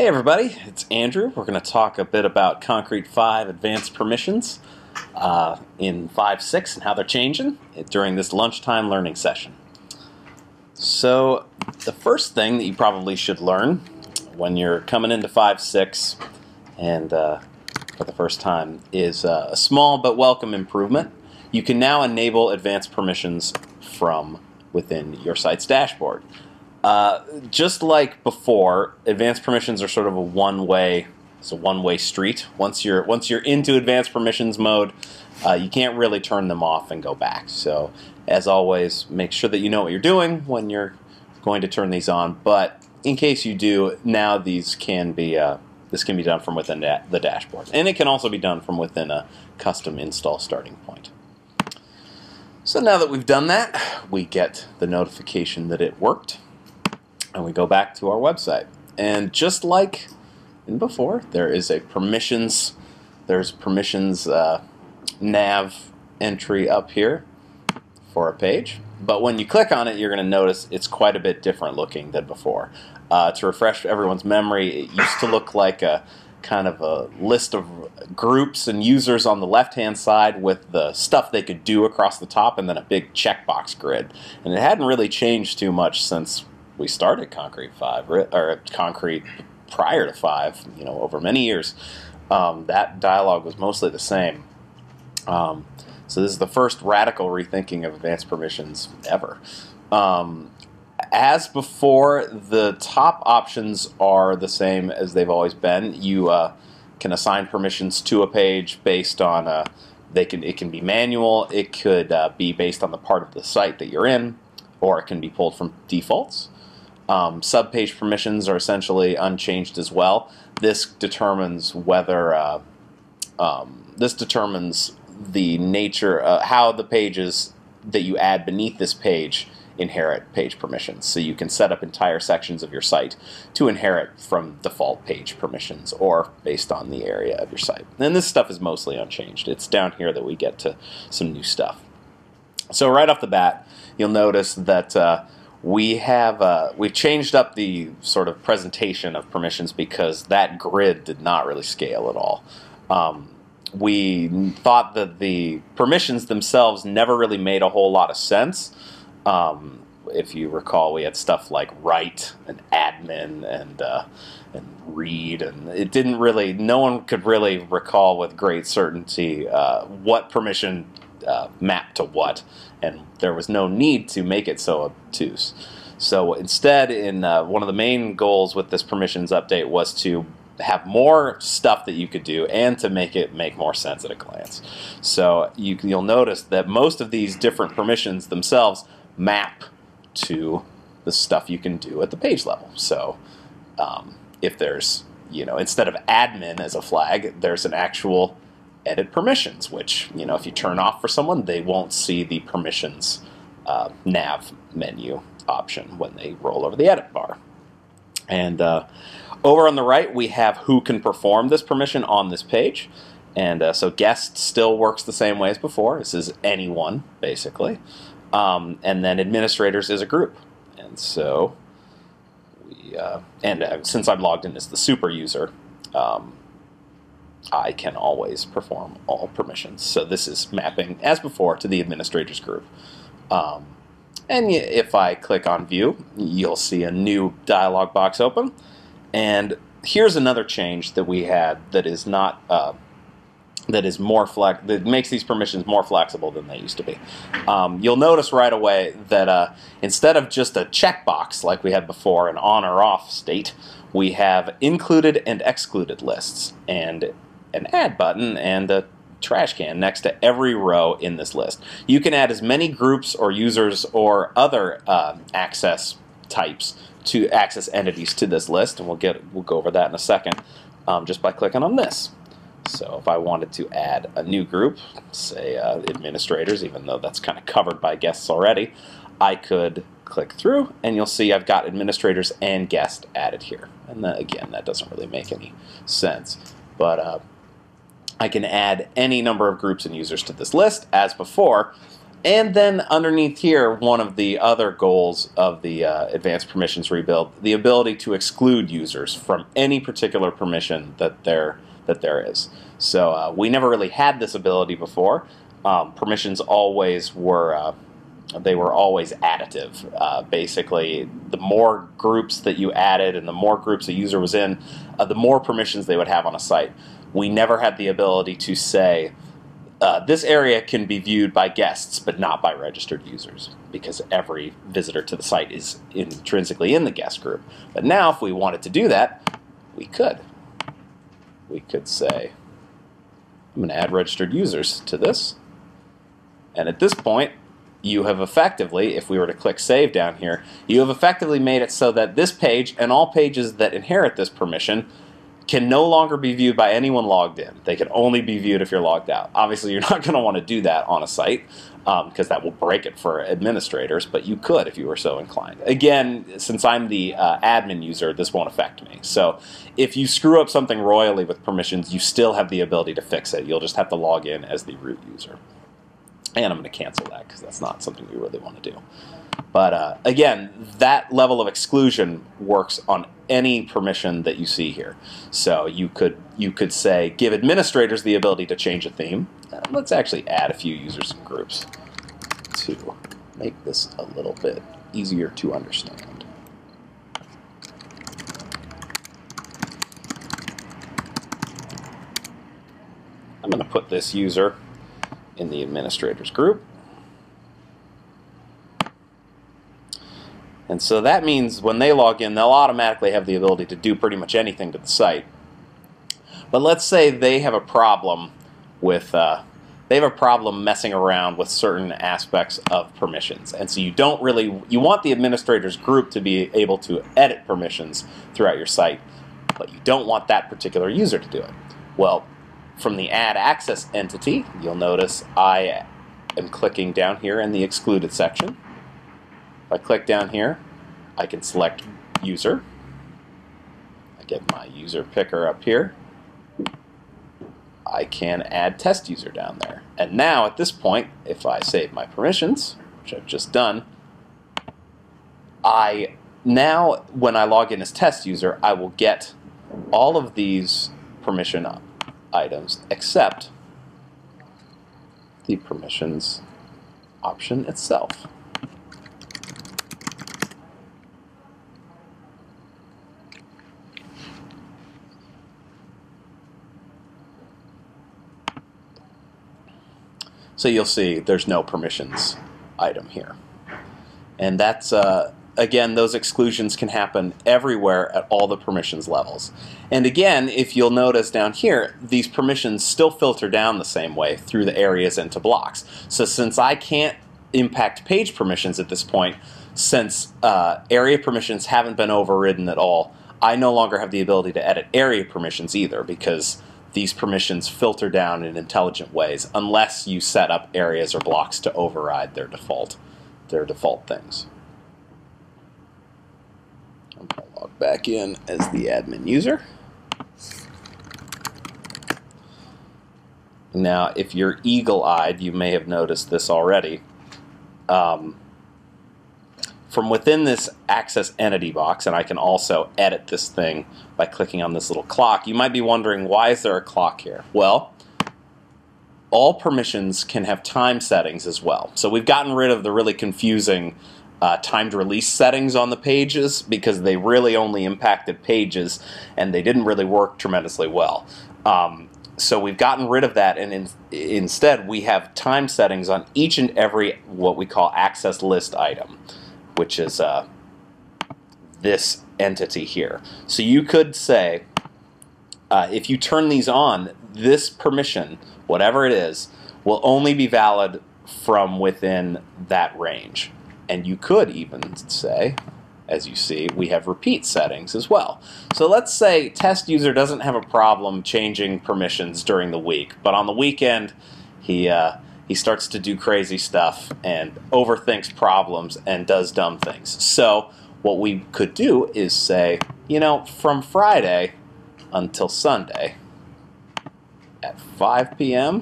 Hey everybody, it's Andrew. We're going to talk a bit about Concrete 5 Advanced Permissions in 5.6 and how they're changing during this lunchtime learning session. So the first thing that you probably should learn when you're coming into 5.6 and for the first time is a small but welcome improvement. You can now enable advanced permissions from within your site's dashboard. Just like before, advanced permissions are sort of a one-way street. Once you're into advanced permissions mode, you can't really turn them off and go back. So, as always, make sure that you know what you're doing when you're going to turn these on. But in case you do, now this can be done from within the dashboard, and it can also be done from within a custom install starting point. So now that we've done that, we get the notification that it worked. And we go back to our website. And just like in before, there is a permissions nav entry up here for a page. But when you click on it, you're going to notice it's quite a bit different looking than before. To refresh everyone's memory, it used to look like a kind of a list of groups and users on the left-hand side with the stuff they could do across the top and then a big checkbox grid. And it hadn't really changed too much since we started Concrete 5, or Concrete prior to 5, over many years. That dialogue was mostly the same. So this is the first radical rethinking of advanced permissions ever. As before, the top options are the same as they've always been. You can assign permissions to a page based on, it can be manual, it could be based on the part of the site that you're in, or it can be pulled from defaults. Subpage permissions are essentially unchanged as well. This determines whether this determines the nature, how the pages that you add beneath this page inherit page permissions. So you can set up entire sections of your site to inherit from default page permissions or based on the area of your site. And this stuff is mostly unchanged. It's down here that we get to some new stuff. So right off the bat, you'll notice that we've changed up the sort of presentation of permissions because that grid did not really scale at all. We thought that the permissions themselves never really made a whole lot of sense. If you recall, we had stuff like write and admin and read, and it didn't really, no one could really recall with great certainty what permission mapped to what, and there was no need to make it so obtuse. So instead, one of the main goals with this permissions update was to have more stuff that you could do and to make it make more sense at a glance. So you'll notice that most of these different permissions themselves map to the stuff you can do at the page level. So if there's, instead of admin as a flag, there's an actual edit permissions, which, if you turn off for someone, they won't see the permissions nav menu option when they roll over the edit bar. And over on the right, we have who can perform this permission on this page. And so guest still works the same way as before. This is anyone, basically. And then administrators is a group. And so since I'm logged in as the super user, I can always perform all permissions. So this is mapping, as before, to the administrators group. And if I click on View, you'll see a new dialog box open. And here's another change that we had that is not that makes these permissions more flexible than they used to be. You'll notice right away that instead of just a checkbox like we had before, an on or off state, we have included and excluded lists and an add button and a trash can next to every row in this list. You can add as many groups or users or other access types to access entities to this list, and we'll go over that in a second, just by clicking on this. So if I wanted to add a new group, say administrators, even though that's kind of covered by guests already, I could click through, and you'll see I've got administrators and guest added here. And again, that doesn't really make any sense, but I can add any number of groups and users to this list as before. And then underneath here, one of the other goals of the advanced permissions rebuild, the ability to exclude users from any particular permission that there is. So we never really had this ability before. Permissions always were they were always additive. Basically, the more groups that you added and the more groups a user was in, the more permissions they would have on a site. We never had the ability to say, this area can be viewed by guests, but not by registered users, because every visitor to the site is intrinsically in the guest group. But now, if we wanted to do that, we could. We could say, I'm going to add registered users to this. And at this point, you have effectively, if we were to click Save down here, you have effectively made it so that this page and all pages that inherit this permission can no longer be viewed by anyone logged in. They can only be viewed if you're logged out. Obviously, you're not going to want to do that on a site because that will break it for administrators, but you could if you were so inclined. Again, since I'm the admin user, this won't affect me. So if you screw up something royally with permissions, you still have the ability to fix it. You'll just have to log in as the root user. And I'm going to cancel that because that's not something we really want to do. But again, that level of exclusion works on any permission that you see here. So you could say, give administrators the ability to change a theme. Let's actually add a few users and groups to make this a little bit easier to understand. I'm going to put this user in the administrators group. And so that means when they log in, they'll automatically have the ability to do pretty much anything to the site. But let's say they have a problem with messing around with certain aspects of permissions. And so you want the administrators group to be able to edit permissions throughout your site, but you don't want that particular user to do it. Well, from the add access entity, you'll notice I am clicking down here in the excluded section. If I click down here, I can select user. I get my user picker up here. I can add test user down there. And now at this point, if I save my permissions, which I've just done, now when I log in as test user, I will get all of these permission items except the permissions option itself. So you'll see there's no permissions item here. And that's, again, those exclusions can happen everywhere at all the permissions levels. And again, if you'll notice down here, these permissions still filter down the same way through the areas into blocks. So since I can't impact page permissions at this point, since area permissions haven't been overridden at all, I no longer have the ability to edit area permissions either, because these permissions filter down in intelligent ways unless you set up areas or blocks to override their default things. I'm going to log back in as the admin user. Now, if you're eagle-eyed, you may have noticed this already. From within this access entity box, and I can also edit this thing by clicking on this little clock, you might be wondering, why is there a clock here? Well, all permissions can have time settings as well. So we've gotten rid of the really confusing timed release settings on the pages because they really only impacted pages and they didn't really work tremendously well. So we've gotten rid of that, and instead we have time settings on each and every what we call access list item, which is this entity here. So you could say, if you turn these on, this permission, whatever it is, will only be valid from within that range. And you could even say, as you see, we have repeat settings as well. So let's say test user doesn't have a problem changing permissions during the week, but on the weekend he starts to do crazy stuff and overthinks problems and does dumb things. So what we could do is say, you know, from Friday until Sunday at 5 p.m.,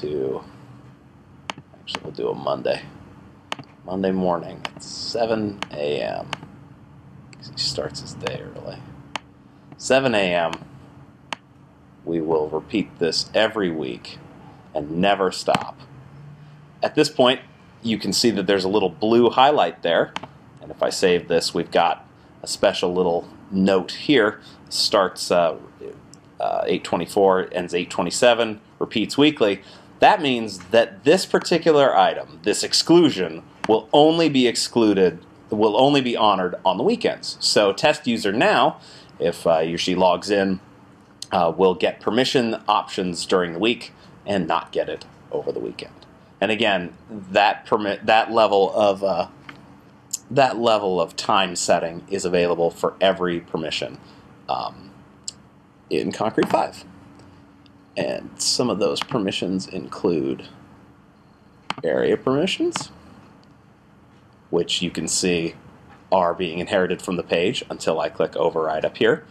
to, actually we'll do a Monday morning at 7 a.m. He starts his day early. 7 a.m. We will repeat this every week and never stop. At this point, you can see that there's a little blue highlight there. And if I save this, we've got a special little note here. Starts 8:24, ends 8:27, repeats weekly. That means that this particular item, this exclusion, will only be excluded, will only be honored on the weekends. So test user now, if he or she logs in, will get permission options during the week and not get it over the weekend. And again, that level of time setting is available for every permission in Concrete 5. And some of those permissions include area permissions, which you can see are being inherited from the page until I click override up here.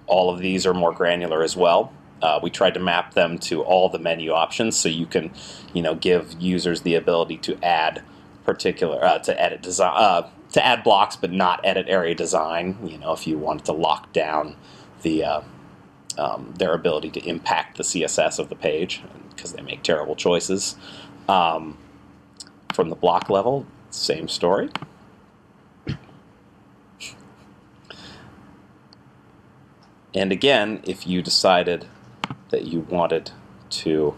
All of these are more granular as well. We tried to map them to all the menu options, so you can, give users the ability to add to edit design, to add blocks, but not edit area design. If you wanted to lock down the their ability to impact the CSS of the page because they make terrible choices. From the block level, same story. And again, if you decided that you wanted to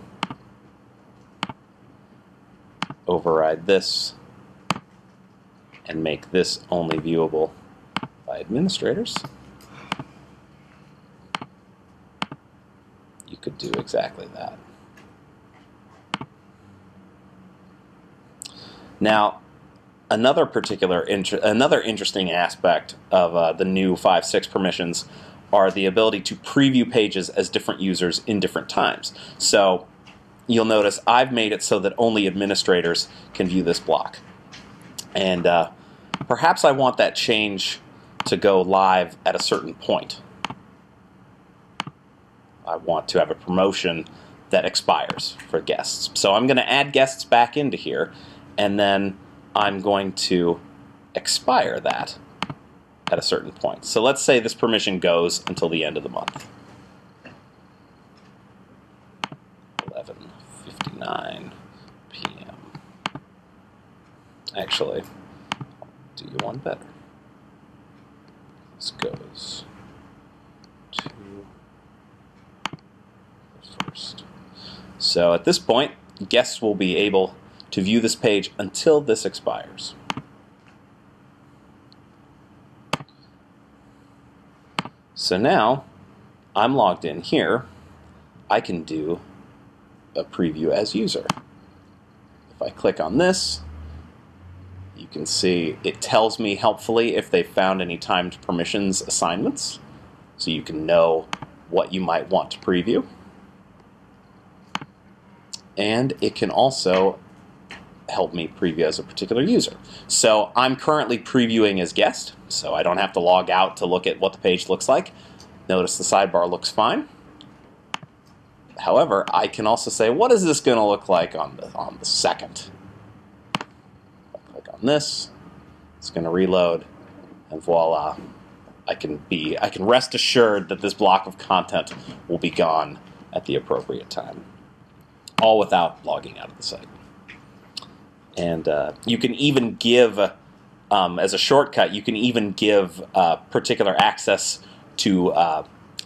override this and make this only viewable by administrators, you could do exactly that. Now, another interesting aspect of the new 5.6 permissions are the ability to preview pages as different users in different times. So you'll notice I've made it so that only administrators can view this block. And perhaps I want that change to go live at a certain point. I want to have a promotion that expires for guests. So I'm going to add guests back into here, and then I'm going to expire that at a certain point. So let's say this permission goes until the end of the month. 11:59 p.m. Actually, I'll do you one better. This goes to the first. So at this point, guests will be able to view this page until this expires. So now I'm logged in here. I can do a preview as user. If I click on this, you can see it tells me helpfully if they found any timed permissions assignments, so you can know what you might want to preview. And it can also help me preview as a particular user. So I'm currently previewing as guest, so I don't have to log out to look at what the page looks like. Notice the sidebar looks fine. However, I can also say, what is this going to look like on the second? I'll click on this, it's going to reload, and voila, I can rest assured that this block of content will be gone at the appropriate time, all without logging out of the site. And you can even give, as a shortcut, you can even give particular access to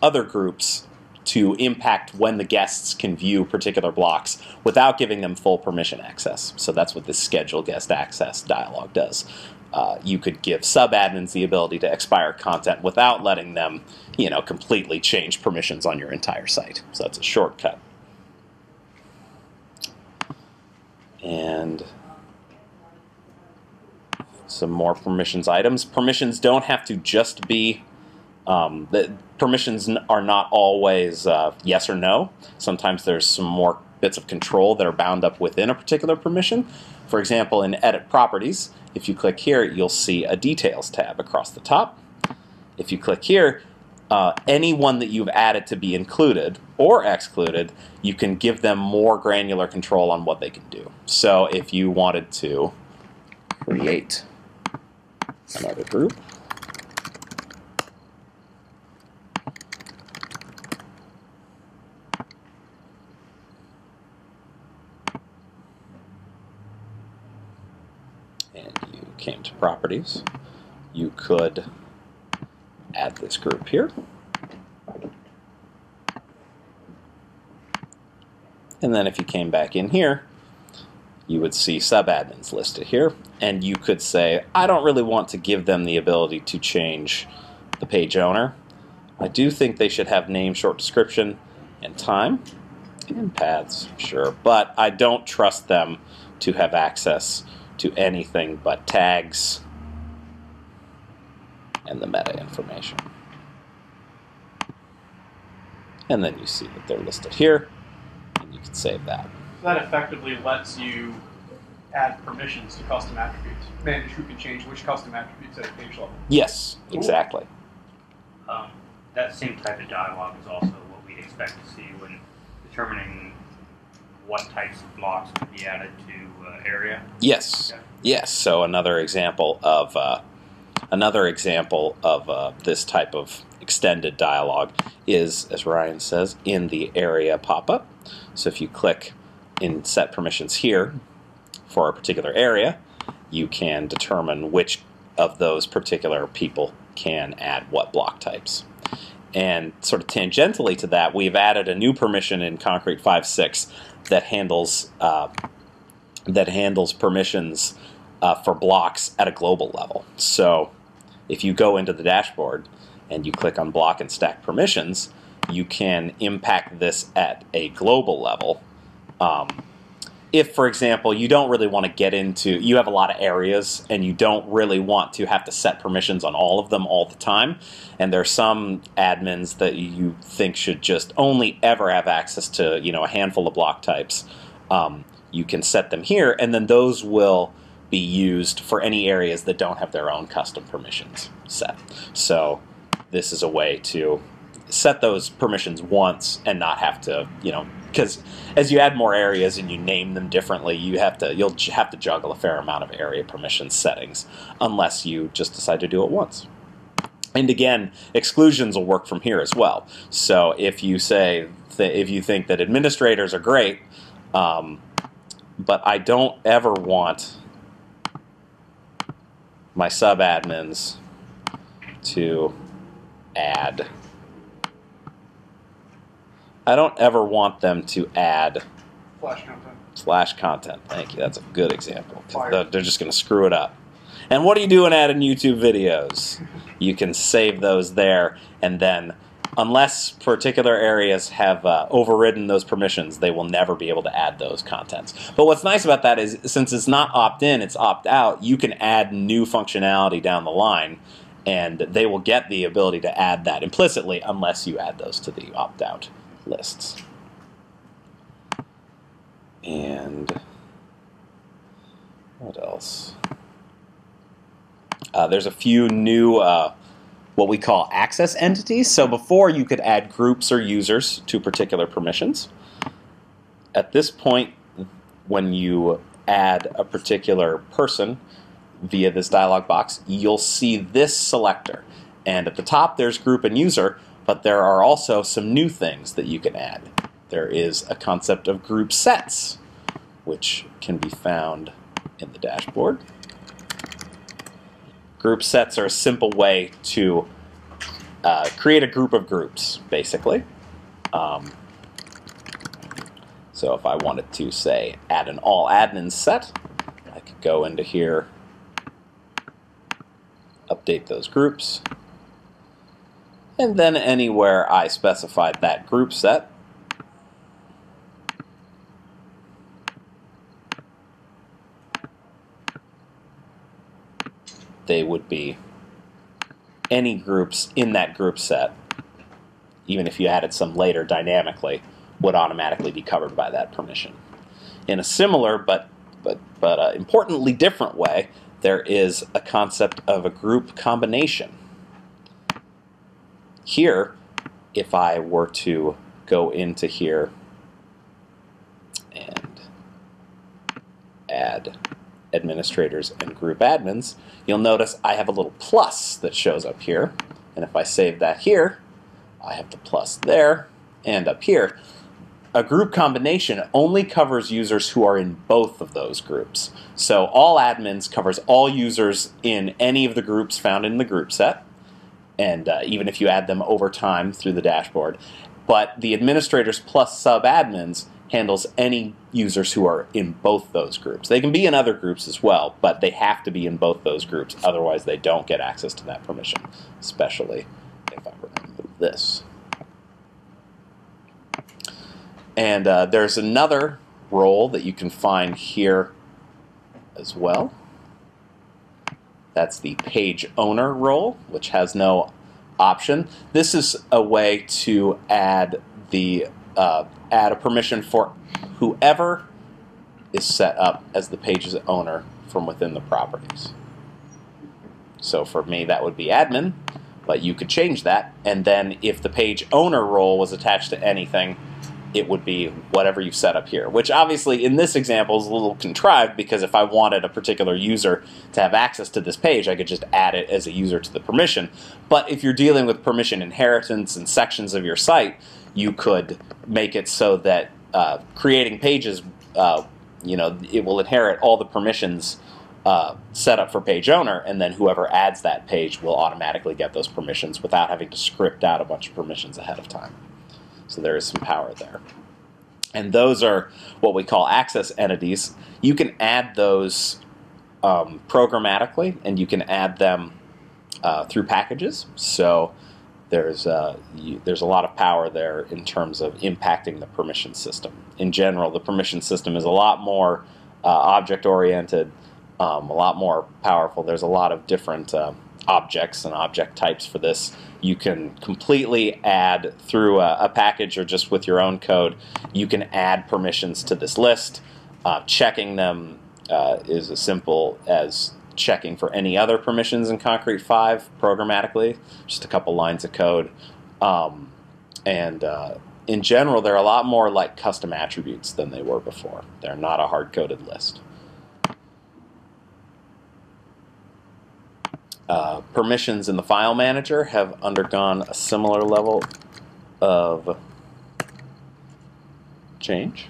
other groups to impact when the guests can view particular blocks without giving them full permission access. So that's what this schedule guest access dialog does. You could give sub-admins the ability to expire content without letting them, completely change permissions on your entire site. So that's a shortcut. And some more permissions items. Permissions don't have to just be, the permissions are not always yes or no. Sometimes there's some more bits of control that are bound up within a particular permission. For example, in Edit Properties, if you click here, you'll see a Details tab across the top. If you click here, anyone that you've added to be included or excluded, you can give them more granular control on what they can do. So if you wanted to create another group, and you came to properties, you could add this group here. And then if you came back in here, you would see subadmins listed here. And you could say, I don't really want to give them the ability to change the page owner. I do think they should have name, short description, and time, and paths, sure. But I don't trust them to have access to anything but tags and the meta information. And then you see that they're listed here, and you can save that. So that effectively lets you add permissions to custom attributes, manage who can change which custom attributes at a page level. Yes, exactly. That same type of dialogue is also what we'd expect to see when determining what types of blocks could be added to area. Yes, Okay. yes. So another example of this type of extended dialogue is, as Ryan says, in the area pop-up. So if you click in set permissions here for a particular area, you can determine which of those particular people can add what block types. And sort of tangentially to that, we've added a new permission in concrete5.6 that handles permissions for blocks at a global level. So if you go into the dashboard and you click on block and stack permissions, you can impact this at a global level. If, for example, you don't really want to get into, you have a lot of areas and you don't really want to have to set permissions on all of them all the time, and there's some admins that you think should just only ever have access to, a handful of block types, you can set them here, and then those will be used for any areas that don't have their own custom permissions set. So this is a way to set those permissions once and not have to, because as you add more areas and you name them differently, you'll have to juggle a fair amount of area permission settings unless you just decide to do it once. And again, exclusions will work from here as well. So if you say if you think that administrators are great, but I don't ever want my subadmins to add. I don't ever want them to add Flash content. Thank you. That's a good example. They're just going to screw it up. And what are you doing adding YouTube videos? You can save those there, and then unless particular areas have overridden those permissions, they will never be able to add those contents. But what's nice about that is, since it's not opt-in, it's opt-out, you can add new functionality down the line, and they will get the ability to add that implicitly unless you add those to the opt-out lists. And what else? There's a few new what we call access entities. So before, you could add groups or users to particular permissions. At this point, when you add a particular person via this dialog box, you'll see this selector. And at the top, there's group and user, but there are also some new things that you can add. There is a concept of group sets, which can be found in the dashboard. Group sets are a simple way to create a group of groups, basically. So if I wanted to, say, add an all admins set, I could go into here, update those groups, and then anywhere I specified that group set, they would be any groups in that group set, even if you added some later dynamically, would automatically be covered by that permission. In a similar but importantly different way, there is a concept of a group combination. Here, if I were to go into here and add administrators and group admins, you'll notice I have a little plus that shows up here. And if I save that here, I have the plus there and up here. A group combination only covers users who are in both of those groups. So all admins covers all users in any of the groups found in the group set, and even if you add them over time through the dashboard. But the administrators plus sub-admins handles any users who are in both those groups. They can be in other groups as well, but they have to be in both those groups, otherwise they don't get access to that permission, especially if I were to remove this. And there's another role that you can find here as well. That's the page owner role, which has no option. This is a way to add a permission for whoever is set up as the page's owner from within the properties. So for me, that would be admin, but you could change that. And then if the page owner role was attached to anything, it would be whatever you set up here, which obviously in this example is a little contrived, because if I wanted a particular user to have access to this page, I could just add it as a user to the permission. But if you're dealing with permission inheritance and sections of your site, you could make it so that creating pages, it will inherit all the permissions set up for page owner, and then whoever adds that page will automatically get those permissions without having to script out a bunch of permissions ahead of time. So there is some power there. And those are what we call access entities. You can add those programmatically, and you can add them through packages. So there's a lot of power there in terms of impacting the permission system. In general, the permission system is a lot more object-oriented, a lot more powerful. There's a lot of different objects and object types for this. You can completely add through a package or just with your own code. You can add permissions to this list. Checking them is as simple as checking for any other permissions in Concrete 5 programmatically, just a couple lines of code. In general, they're a lot more like custom attributes than they were before. They're not a hard-coded list. Permissions in the file manager have undergone a similar level of change.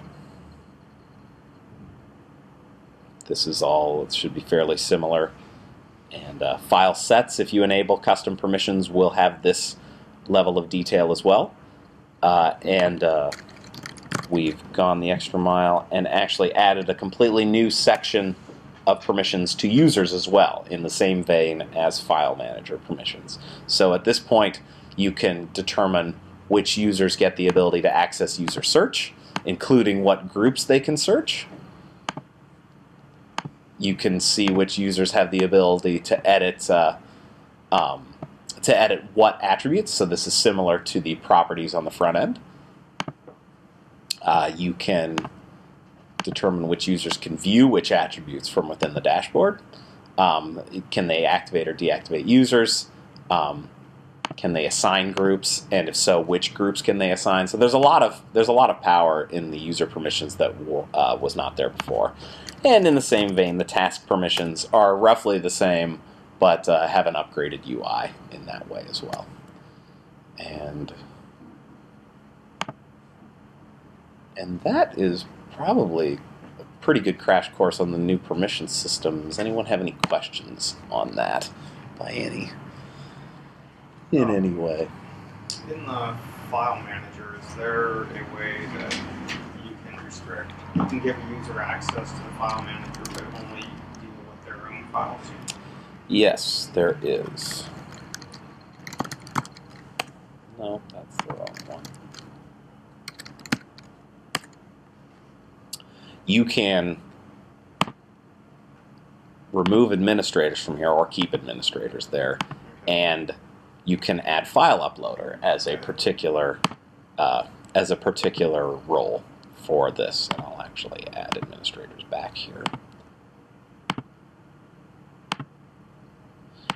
This is all, it should be fairly similar. And file sets, if you enable custom permissions, will have this level of detail as well. We've gone the extra mile and actually added a completely new section of permissions to users as well, in the same vein as file manager permissions. So at this point, you can determine which users get the ability to access user search, including what groups they can search. You can see which users have the ability to edit what attributes. So this is similar to the properties on the front end. You can determine which users can view which attributes from within the dashboard. Can they activate or deactivate users? Can they assign groups? And if so, which groups can they assign? So there's a lot of power in the user permissions that was not there before. And in the same vein, the task permissions are roughly the same, but have an upgraded UI in that way as well. And that is probably a pretty good crash course on the new permission system. Does anyone have any questions on that in any way? In the file manager, is there a way that you can restrict, you can give a user access to the file manager but only deal with their own files? Yes, there is. No, that's the wrong one. You can remove administrators from here or keep administrators there, and you can add file uploader as a particular role for this. And I'll actually add administrators back here.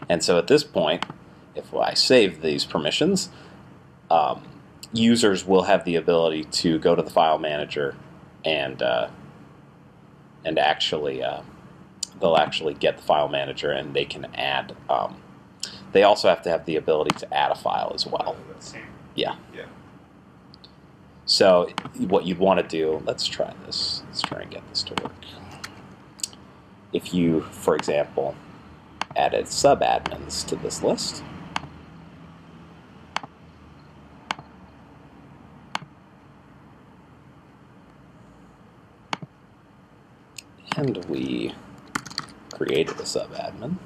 And so at this point, if I save these permissions, users will have the ability to go to the file manager and actually they'll actually get the file manager, and they can add. They also have to have the ability to add a file as well. Yeah. Yeah. So what you'd want to do, let's try this. Let's try and get this to work. If you, for example, added sub-admins to this list, and we created a sub-admin,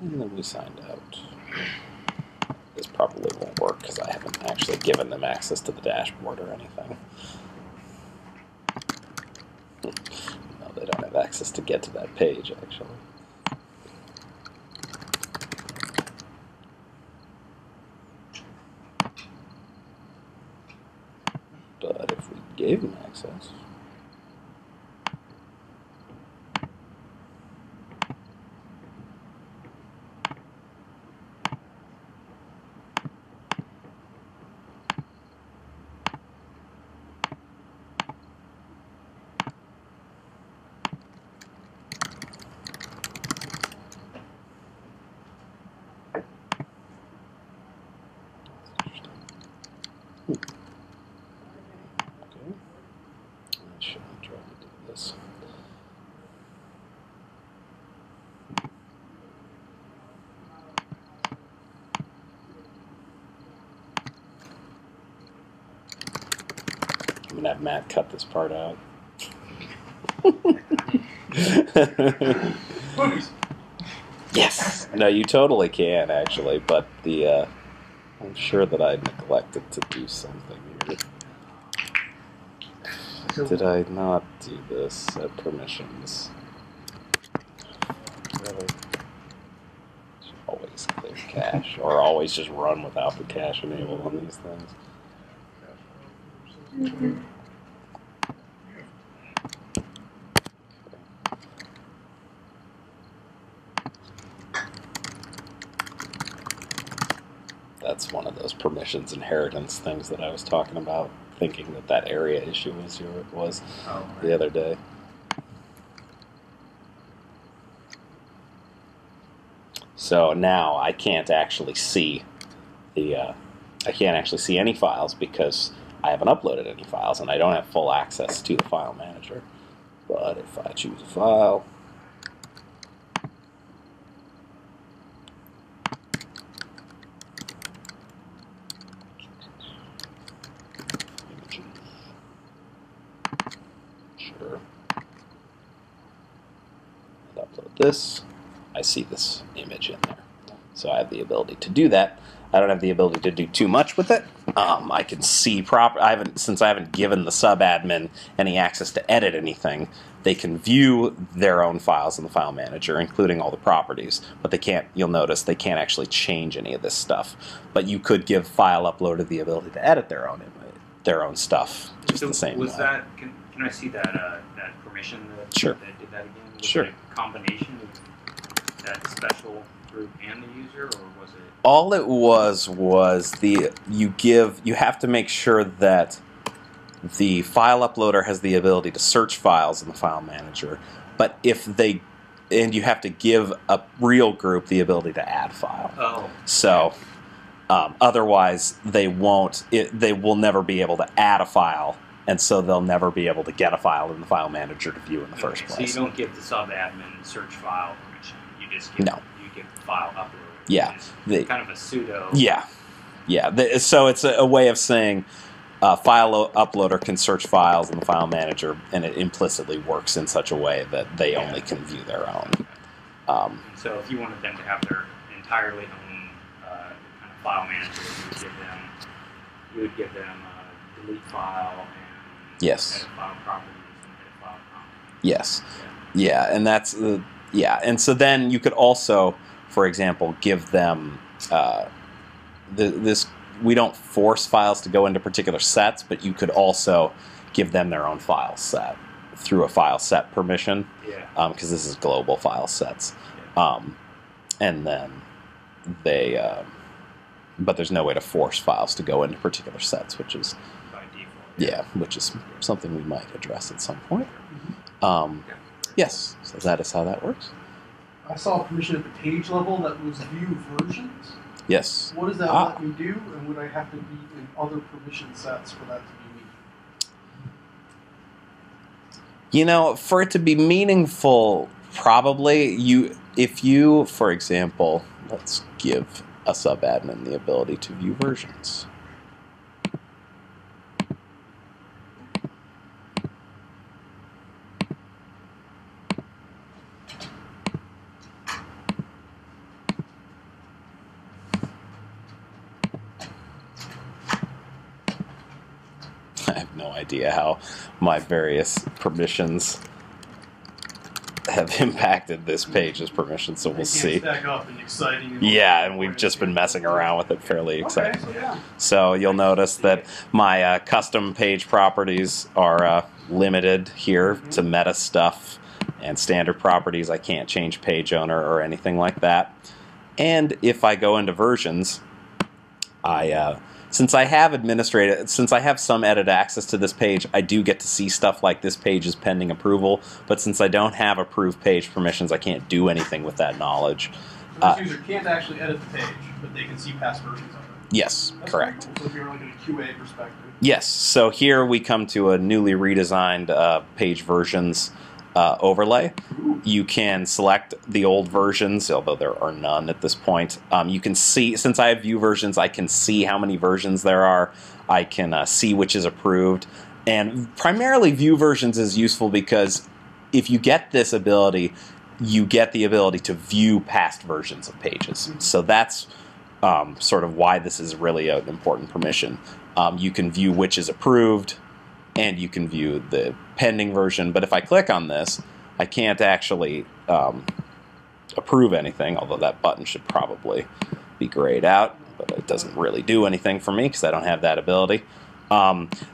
and then we signed out. This probably won't work because I haven't actually given them access to the dashboard or anything. No, they don't have access to get to that page, actually. But if we gave them access, I'm gonna have Matt cut this part out. Yes. No, you totally can actually, but the I'm sure that I neglected to do something here. Did I not do this at permissions? Really? Should always clear cache, or always just run without the cache enabled on these things. That's one of those permissions inheritance things that I was talking about, thinking that that area issue was the other day. So now I can't actually see any files because I haven't uploaded any files and I don't have full access to the file manager. But if I choose a file, sure, and upload this, I see this image in there. So I have the ability to do that. I don't have the ability to do too much with it. I can see since I haven't given the sub-admin any access to edit anything, they can view their own files in the file manager, including all the properties, but they can't, you'll notice, they can't actually change any of this stuff. But you could give file uploader the ability to edit their own stuff, just the same way. Can I see that that permission that, sure. that did that again? Was Sure. it a combination of that special group and the user, or was it? All it was you have to make sure that the file uploader has the ability to search files in the file manager, but and you have to give a real group the ability to add file. Oh. So otherwise they will never be able to add a file, and so they'll never be able to get a file in the file manager to view in the first place. So you don't give the sub-admin search file permission. You just give you give the file uploader. Yeah. Kind of a pseudo. Yeah. Yeah. So it's a way of saying file uploader can search files in the file manager, and it implicitly works in such a way that they only can view their own. So if you wanted them to have their entirely own kind of file manager, you would give them a delete file and yes. edit file properties and edit file properties. Yes. Yeah, and that's and so then you could also, for example, give them this we don't force files to go into particular sets, but you could also give them their own file set through a file set permission, because this is global file sets, and then they, but there's no way to force files to go into particular sets, which is by default. which is something we might address at some point. Yes, so that is how that works. I saw a permission at the page level that was view versions. Yes. What does that let me do, and would I have to be in other permission sets for that to be meaningful? For it to be meaningful, probably if you, for example, let's give a subadmin the ability to view versions. I have no idea how my various permissions have impacted this page's permissions, so we'll see. Stack up and exciting. Yeah, and we've just been messing around with it fairly exciting. Okay, So you'll notice that my custom page properties are limited here to meta stuff, and standard properties I can't change page owner or anything like that. And if I go into versions, since I have some edit access to this page, I do get to see stuff like this page is pending approval, but since I don't have approved page permissions, I can't do anything with that knowledge. So this user can't actually edit the page, but they can see past versions of it. Yes, That's correct. Cool. So if you're like in a QA perspective. Yes, so here we come to a newly redesigned page versions overlay. You can select the old versions, although there are none at this point. You can see, since I have view versions, I can see how many versions there are. I can see which is approved. And primarily view versions is useful because if you get this ability, you get the ability to view past versions of pages. So that's sort of why this is really an important permission. You can view which is approved, and you can view the pending version. But if I click on this, I can't actually approve anything, although that button should probably be grayed out, but it doesn't really do anything for me because I don't have that ability.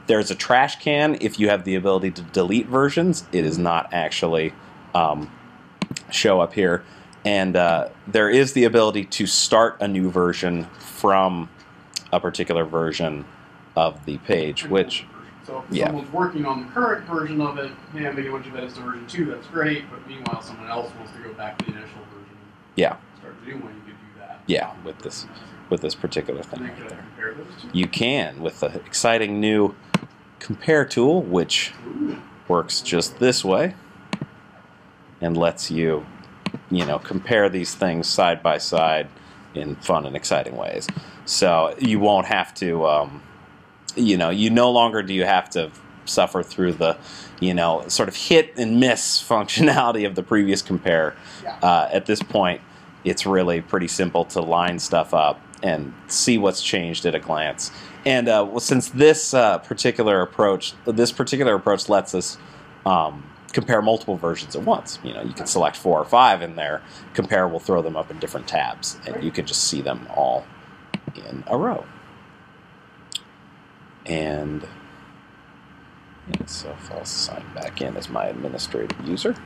There's a trash can if you have the ability to delete versions. It is not actually show up here. And there is the ability to start a new version from a particular version of the page, which... So if someone's working on the current version of it, hey, I'm making a bunch of edits to version 2, that's great, but meanwhile someone else wants to go back to the initial version and start the new one, you could do that. Yeah, with this particular thing. And then could I compare those two? You can, with the exciting new compare tool, which works just this way and lets you, compare these things side by side in fun and exciting ways. So you won't have to... you no longer do you have to suffer through the, sort of hit and miss functionality of the previous compare. At this point, it's really pretty simple to line stuff up and see what's changed at a glance. And since this particular approach lets us compare multiple versions at once. You can select 4 or 5 in there. Compare will throw them up in different tabs, and you can just see them all in a row. And so if I'll sign back in as my administrative user.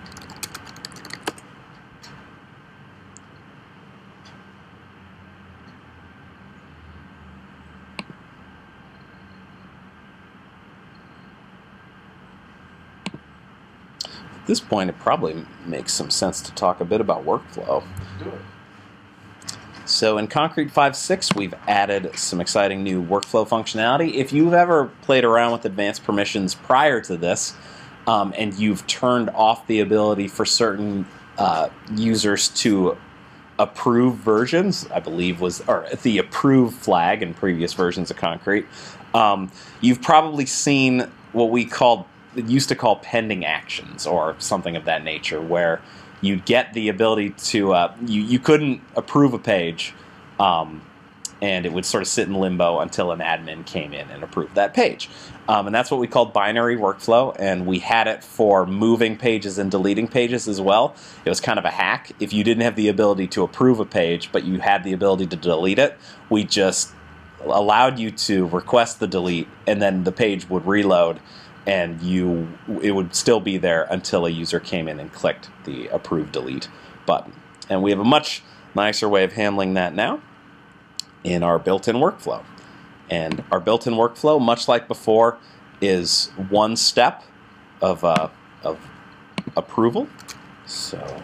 At this point, it probably makes some sense to talk a bit about workflow. Do it. So in concrete5.6, we've added some exciting new workflow functionality. If you've ever played around with advanced permissions prior to this, and you've turned off the ability for certain users to approve versions, I believe or the approve flag in previous versions of Concrete, you've probably seen what we used to call pending actions or something of that nature, where you'd get the ability to, you couldn't approve a page, and it would sort of sit in limbo until an admin came in and approved that page. And that's what we called binary workflow, and we had it for moving pages and deleting pages as well. It was kind of a hack. If you didn't have the ability to approve a page, but you had the ability to delete it, we just allowed you to request the delete, and then the page would reload, and it would still be there until a user came in and clicked the approve delete button. And we have a much nicer way of handling that now in our built-in workflow. And our built-in workflow, much like before, is one step of approval. So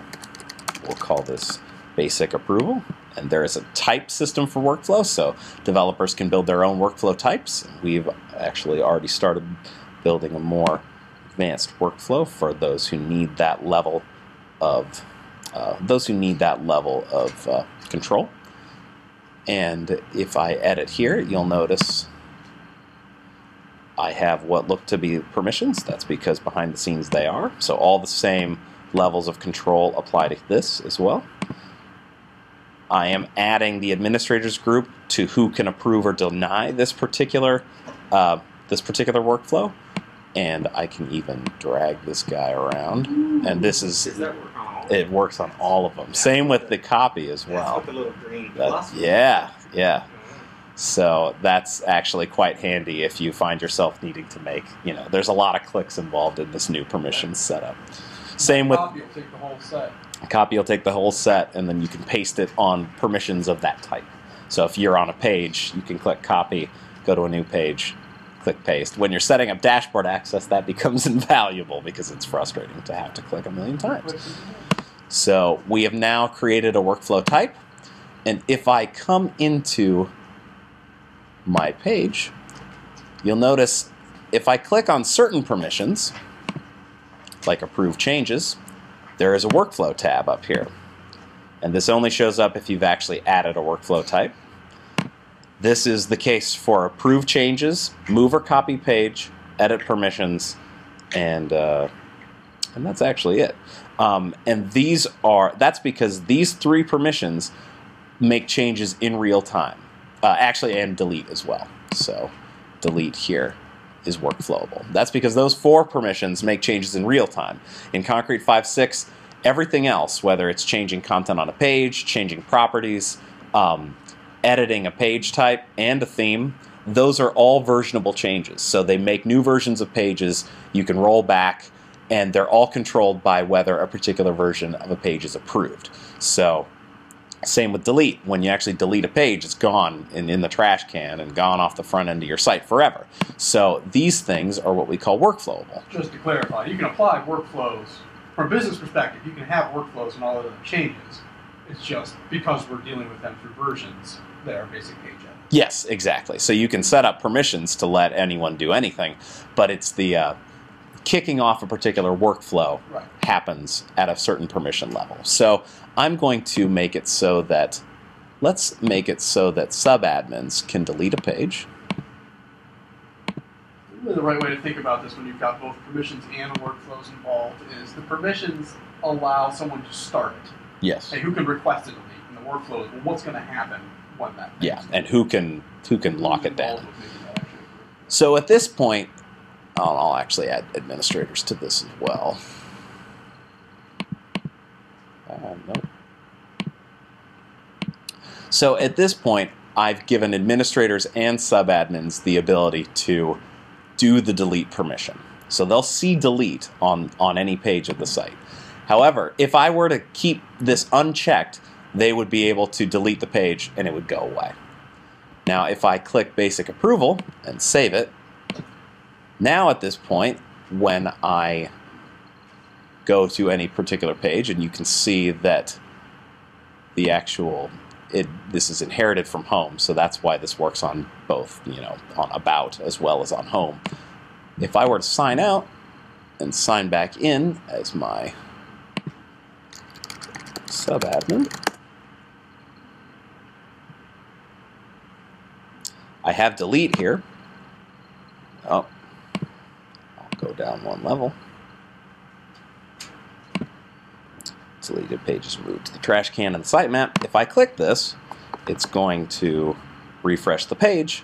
we'll call this basic approval. And there is a type system for workflow, so developers can build their own workflow types. We've actually already started building a more advanced workflow for those who need that level of control. And if I edit here, you'll notice I have what look to be permissions. That's because behind the scenes they are. So all the same levels of control apply to this as well. I am adding the administrators group to who can approve or deny this particular workflow, and I can even drag this guy around. And this is Does that work on all? It works on all of them. Same with the copy as well. That's with the little green plus. Yeah. So that's actually quite handy if you find yourself needing to make, there's a lot of clicks involved in this new permissions setup. Same with Copy will take the whole set. Copy will take the whole set, and then you can paste it on permissions of that type. So if you're on a page, you can click copy, go to a new page, click paste. When you're setting up dashboard access, that becomes invaluable because it's frustrating to have to click a million times. So we have now created a workflow type, and if I come into my page, you'll notice if I click on certain permissions, like approve changes, there is a workflow tab up here. And this only shows up if you've actually added a workflow type. This is the case for approve changes, move or copy page, edit permissions, and that's actually it. And that's because these three permissions make changes in real time. Actually, and delete as well. So delete here is workflowable. That's because those four permissions make changes in real time. In concrete5.6, everything else, whether it's changing content on a page, changing properties, editing a page type and a theme, those are all versionable changes. So they make new versions of pages, you can roll back, and they're all controlled by whether a particular version of a page is approved. So same with delete. When you actually delete a page, it's gone in the trash can and gone off the front end of your site forever. So these things are what we call workflowable. Just to clarify, you can apply workflows from a business perspective. You can have workflows and all of the changes. It's just because we're dealing with them through versions that are basic page edit. Yes, exactly. So you can set up permissions to let anyone do anything, but it's the kicking off a particular workflow happens at a certain permission level. So I'm going to make it so that, let's make it so that subadmins can delete a page. Really the right way to think about this when you've got both permissions and workflows involved is the permissions allow someone to start it. Yes. Hey, who can request a delete? And the workflow is, well, what's going to happen when that happens? Yeah, and who can lock it down. So at this point, I'll actually add administrators to this as well. Nope. So at this point, I've given administrators and subadmins the ability to do the delete permission. So they'll see delete on any page of the site. However, if I were to keep this unchecked, they would be able to delete the page and it would go away. Now, if I click basic approval and save it, now at this point, when I go to any particular page, and you can see that the actual, this is inherited from home, so that's why this works on both, on about as well as on home. If I were to sign out and sign back in as my subadmin, I have delete here. Oh, I'll go down one level. Deleted pages moved to the trash can in the sitemap. If I click this, it's going to refresh the page,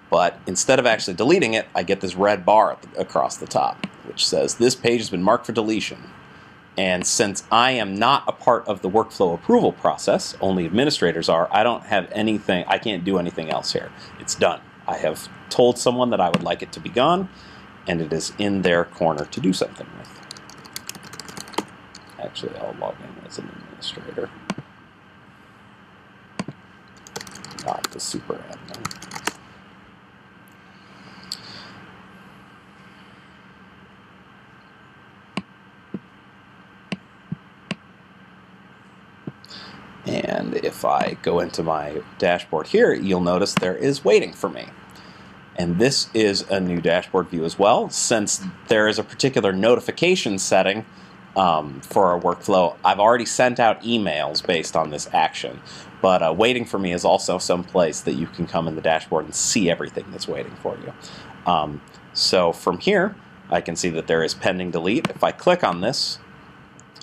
but instead of actually deleting it, I get this red bar across the top, which says this page has been marked for deletion. And since I am not a part of the workflow approval process, only administrators are, I don't have anything, I can't do anything else here. It's done. I have told someone that I would like it to be gone, and it is in their corner to do something with. Actually, I'll log in as an administrator, not the super admin. And if I go into my dashboard here, you'll notice there is waiting for me. And this is a new dashboard view as well. Since there is a particular notification setting for our workflow, I've already sent out emails based on this action. But waiting for me is also some place that you can come in the dashboard and see everything that's waiting for you. So from here, I can see that there is pending delete. If I click on this,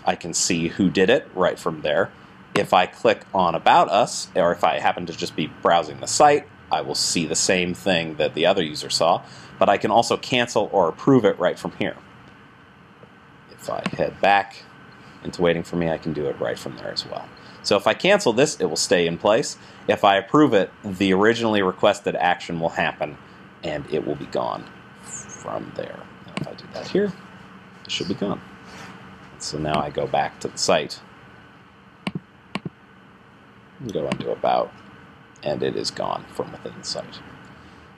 I can see who did it right from there. If I click on About Us, or if I happen to just be browsing the site, I will see the same thing that the other user saw, but I can also cancel or approve it right from here. If I head back into waiting for me, I can do it right from there as well. So if I cancel this, it will stay in place. If I approve it, the originally requested action will happen, and it will be gone from there. And if I do that here, it should be gone. So now I go back to the site, go into About, and it is gone from within the site.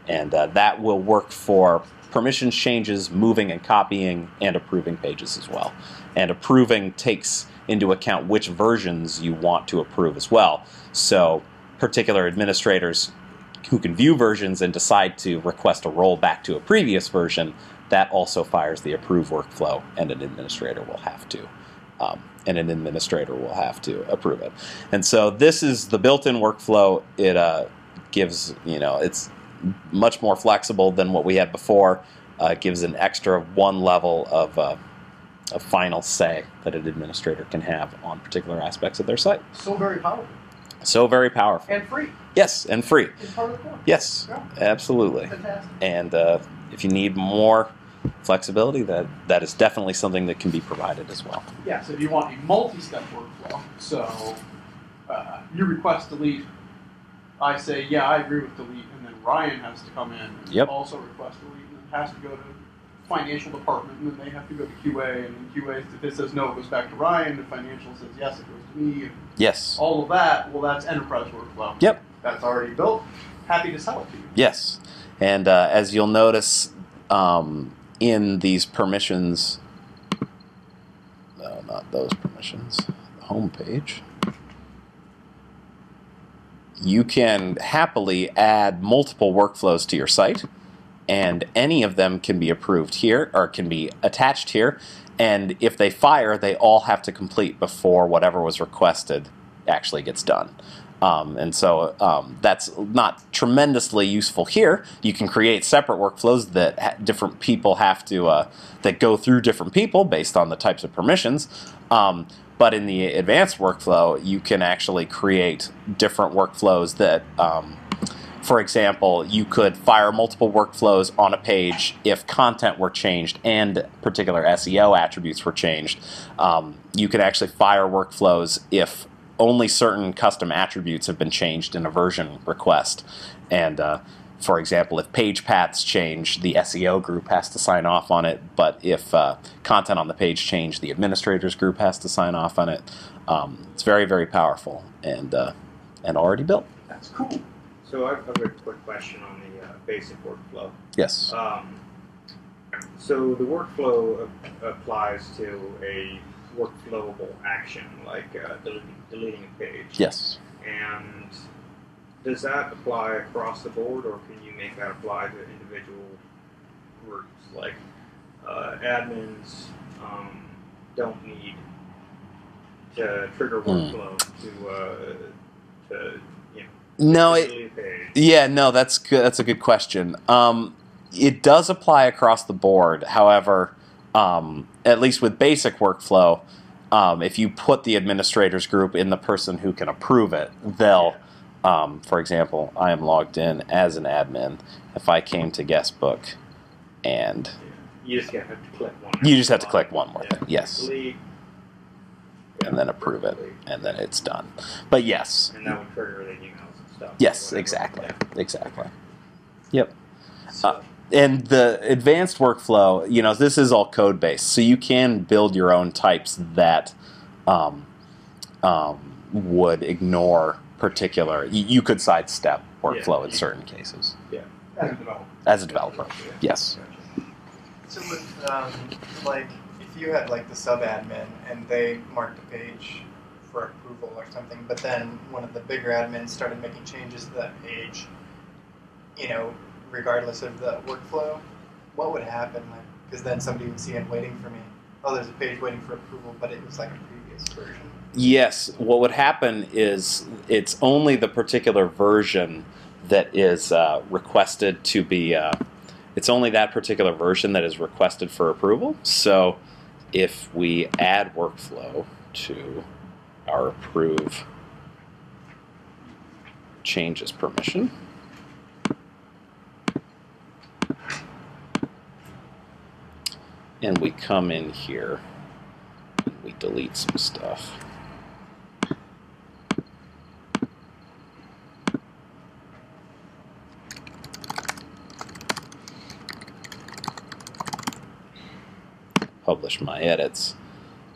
And that will work for permissions changes, moving and copying, and approving pages as well. And approving takes into account which versions you want to approve as well. So particular administrators who can view versions and decide to request a rollback to a previous version, that also fires the approve workflow, and an administrator will have to approve it. And so this is the built-in workflow. It gives, it's much more flexible than what we had before. It gives an extra one level of final say that an administrator can have on particular aspects of their site. So very powerful. So very powerful. And free. Yes, and free. It's part of the core. Yes, yeah. Absolutely. Fantastic. And if you need more flexibility, that is definitely something that can be provided as well. Yes, if you want a multi-step workflow, so you request delete, I say, yeah, I agree with delete, and then Ryan has to come in and also request delete, and then has to go to financial department, and then they have to go to QA, and then QA, if it says no, it goes back to Ryan, the financial says yes, it goes to me, and yes. All of that, well, that's enterprise workflow. Yep. That's already built. Happy to sell it to you. Yes, and as you'll notice, in these permissions, no, not those permissions, the home page, you can happily add multiple workflows to your site, and any of them can be approved here, or can be attached here, and if they fire, they all have to complete before whatever was requested actually gets done. And so that's not tremendously useful here. You can create separate workflows that different people have to, that go through different people based on the types of permissions. But in the advanced workflow, you can actually create different workflows that, for example, you could fire multiple workflows on a page if content were changed and particular SEO attributes were changed. You can actually fire workflows if only certain custom attributes have been changed in a version request. And for example, if page paths change, the SEO group has to sign off on it, but if content on the page change, the administrators group has to sign off on it. It's very, very powerful and already built. That's cool. So I've got a quick question on the basic workflow. Yes. So the workflow applies to a workflowable action, like deleting a page. Yes. And does that apply across the board, or can you make that apply to individual groups? Like admins don't need to trigger workflow to no, delete a page. Yeah, no, that's good. That's a good question. It does apply across the board. However, at least with basic workflow, if you put the administrators group in the person who can approve it, they'll, for example, I am logged in as an admin. If I came to guestbook and... You just have to click one. You just have to click one more thing, yes. Delete, and then approve it, and then it's done. But yes. And that would trigger the emails and stuff. Yes, exactly. Exactly. Yep. And the advanced workflow, you know, this is all code-based, so you can build your own types that would ignore particular. You could sidestep workflow in certain cases. Yeah. As a developer, yes. So with like, if you had like the sub-admin and they marked a page for approval or something, but then one of the bigger admins started making changes to that page, you know, regardless of the workflow, what would happen? Like, because then somebody would see it waiting for me. Oh, there's a page waiting for approval, but it was like a previous version. Yes, what would happen is it's only the particular version that is requested to be, it's only that particular version that is requested for approval. So if we add workflow to our approve changes permission, and we come in here and we delete some stuff. Publish my edits.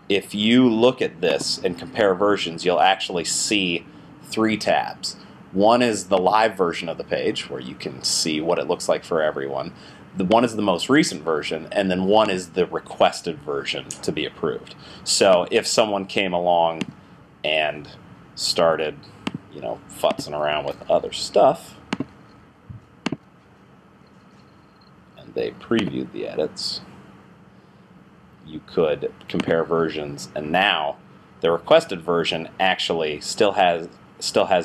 If you look at this and compare versions, you'll actually see 3 tabs. One is the live version of the page, where you can see what it looks like for everyone. The one is the most recent version, and then one is the requested version to be approved. So if someone came along and started, you know, futzing around with other stuff, and they previewed the edits, you could compare versions, and now the requested version actually still has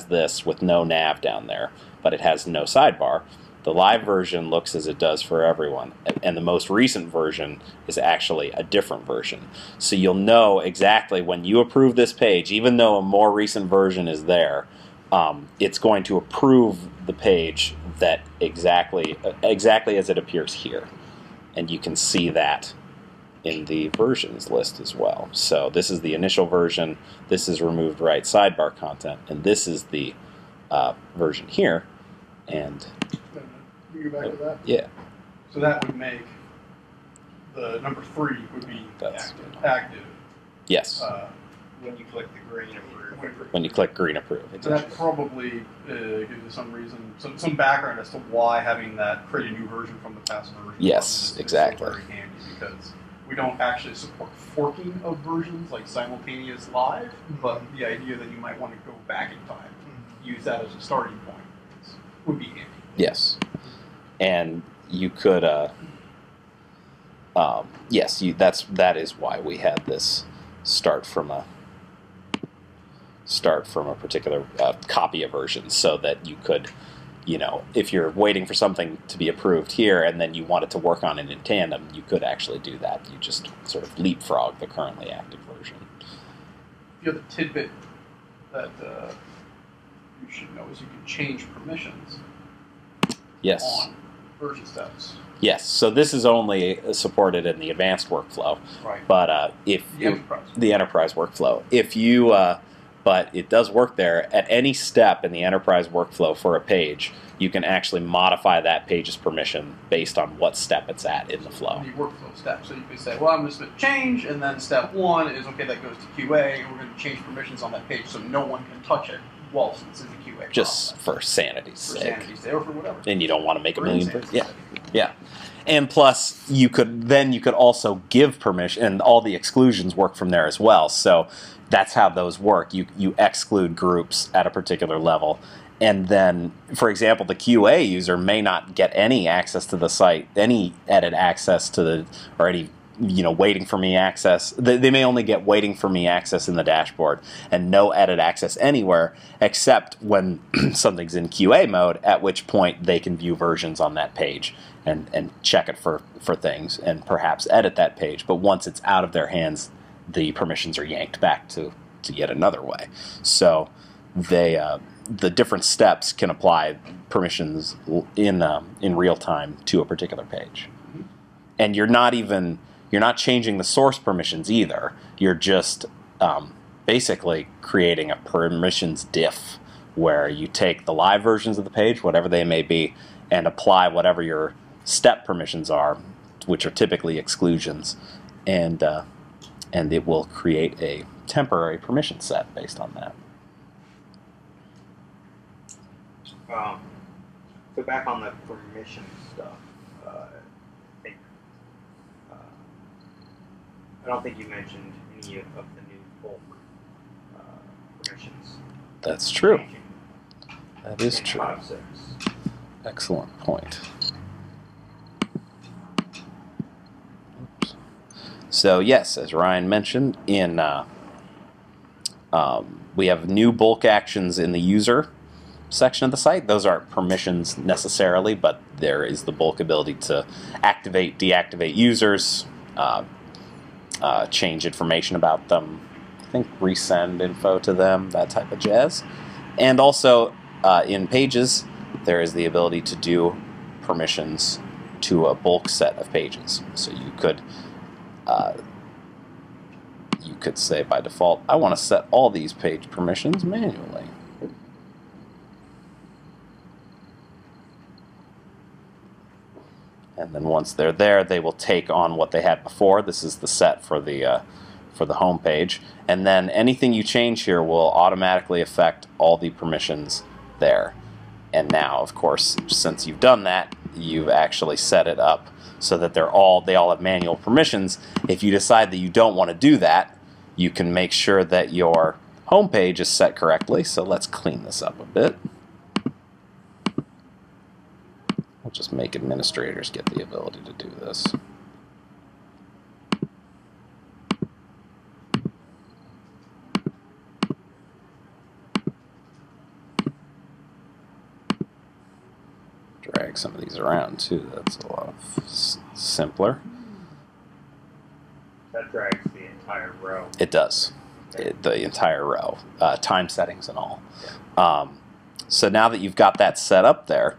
this with no nav down there, but it has no sidebar. The live version looks as it does for everyone, and the most recent version is actually a different version. So you'll know exactly when you approve this page, even though a more recent version is there, it's going to approve the page that exactly as it appears here, and you can see that in the versions list as well. So this is the initial version, this is removed right sidebar content, and this is the version here. And you go back to that? Yeah. So that would make the number 3 would be active. Yes. When you click the green approve. When you click green approve. So that probably gives you some reason, some background as to why having that create a new version from the past version. Yes, exactly. Is very handy, because we don't actually support forking of versions like simultaneous live, but the idea that you might want to go back in time, use that as a starting point, would be handy. Yes, and you could. Yes, that is why we had this start from a particular copy of version, so that you could, you know, if you're waiting for something to be approved here and then you want it to work on it in tandem, you could actually do that. You just sort of leapfrog the currently active version. The other tidbit that you should know is you can change permissions. Yes. On version steps. Yes. So this is only supported in the advanced workflow. Right. But if the enterprise workflow, if you but it does work there. At any step in the enterprise workflow for a page, you can actually modify that page's permission based on what step it's at in the flow. The workflow step. So you can say, well, I'm just going to change, and then step 1 is, okay, that goes to QA, and we're going to change permissions on that page so no one can touch it whilst it's in the QA Just process. for sanity's sake. For sanity's sake, or for whatever. And you don't want to make a million. Yeah. Yeah. And plus, you could also give permission, and all the exclusions work from there as well. So that's how those work. You exclude groups at a particular level, and then, for example, the QA user may not get any access to the site, any edit access to the, or any, you know, waiting for me access. They may only get waiting for me access in the dashboard and no edit access anywhere, except when something's in QA mode, at which point they can view versions on that page and check it for things and perhaps edit that page. But once it's out of their hands, the permissions are yanked back to yet another way. So the different steps can apply permissions in real time to a particular page. And you're not changing the source permissions either. You're just basically creating a permissions diff where you take the live versions of the page, whatever they may be, and apply whatever your step permissions are, which are typically exclusions, and it will create a temporary permission set based on that. So back on the permission stuff, I don't think you mentioned any of the new bulk permissions. That's true. Changing That is in true. 5.6. Excellent point. Oops. So yes, as Ryan mentioned, we have new bulk actions in the user section of the site. Those aren't permissions necessarily, but there is the bulk ability to activate, deactivate users, change information about them, I think resend info to them, that type of jazz. And also in Pages, there is the ability to do permissions to a bulk set of pages. So you could say by default, I want to set all these page permissions manually. And then once they're there, they will take on what they had before. This is the set for the home page. And then anything you change here will automatically affect all the permissions there. And now, of course, since you've done that, you've actually set it up so that they all have manual permissions. If you decide that you don't want to do that, you can make sure that your home page is set correctly. So let's clean this up a bit. We'll just make administrators get the ability to do this. Drag some of these around too. That's a lot simpler. That drags the entire row. It does. The entire row. Time settings and all. So now that you've got that set up there,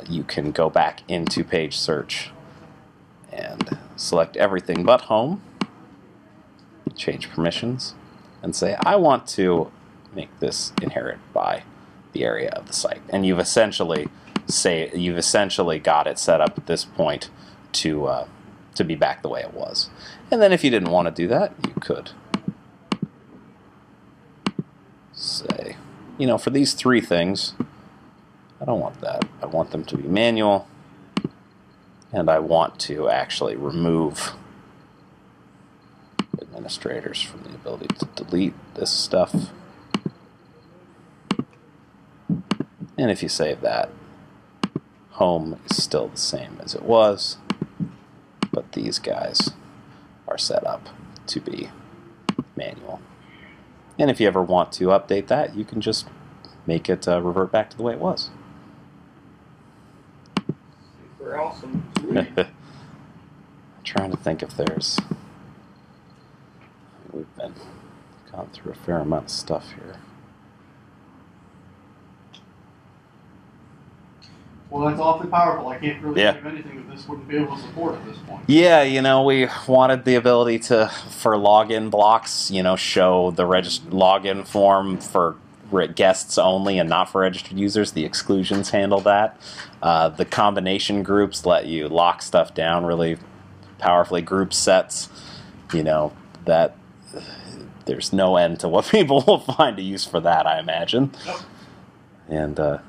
you can go back into page search and select everything but home, change permissions, and say I want to make this inherit by the area of the site. And you've essentially got it set up at this point to be back the way it was. And then if you didn't want to do that, you could say, you know, for these three things, I don't want that. I want them to be manual, and I want to actually remove administrators from the ability to delete this stuff. And if you save that, home is still the same as it was, but these guys are set up to be manual. And if you ever want to update that, you can just make it revert back to the way it was. Super awesome. I'm trying to think if there's... We've gone through a fair amount of stuff here. Well, that's awfully powerful. I can't really think of anything that this wouldn't be able to support at this point. Yeah, you know, we wanted the ability to, for login blocks, you know, show the login form for guests only and not for registered users. The exclusions handle that. The combination groups let you lock stuff down really powerfully. Group sets, you know, that there's no end to what people will find a use for that, I imagine. Yep.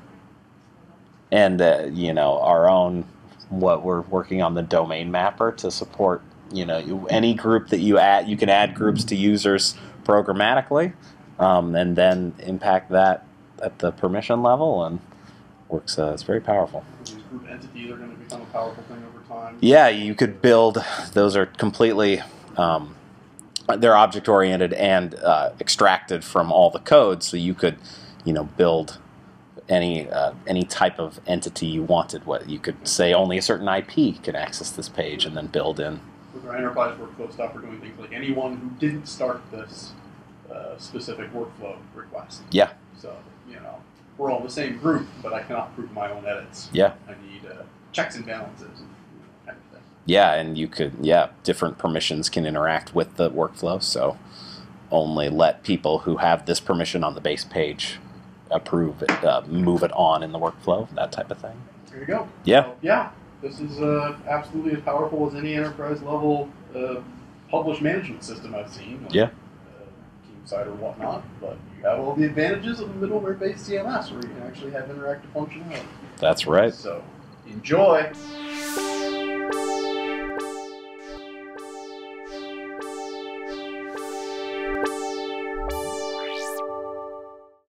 And you know, our own, what we're working on the domain mapper to support, you know, any group that you add, you can add groups to users programmatically, and then impact that at the permission level, and works. It's very powerful. These group entities are going to become a powerful thing over time. Yeah, you could build. Those are completely, they're object oriented and extracted from all the code, so you could, you know, build any type of entity you wanted. What you could say, only a certain IP can access this page, and then build in. With our enterprise workflow stuff, we're doing things like anyone who didn't start this specific workflow request. Yeah. So, you know, we're all the same group, but I cannot prove my own edits. Yeah. I need checks and balances and kind of thing. Yeah, and you could, different permissions can interact with the workflow. So only let people who have this permission on the base page approve it, move it on in the workflow, that type of thing. There you go. Yeah. So, yeah. This is absolutely as powerful as any enterprise level published management system I've seen. Yeah. Side or whatnot, but you have all the advantages of a middleware-based CMS where you can actually have interactive functionality. That's right. So, enjoy!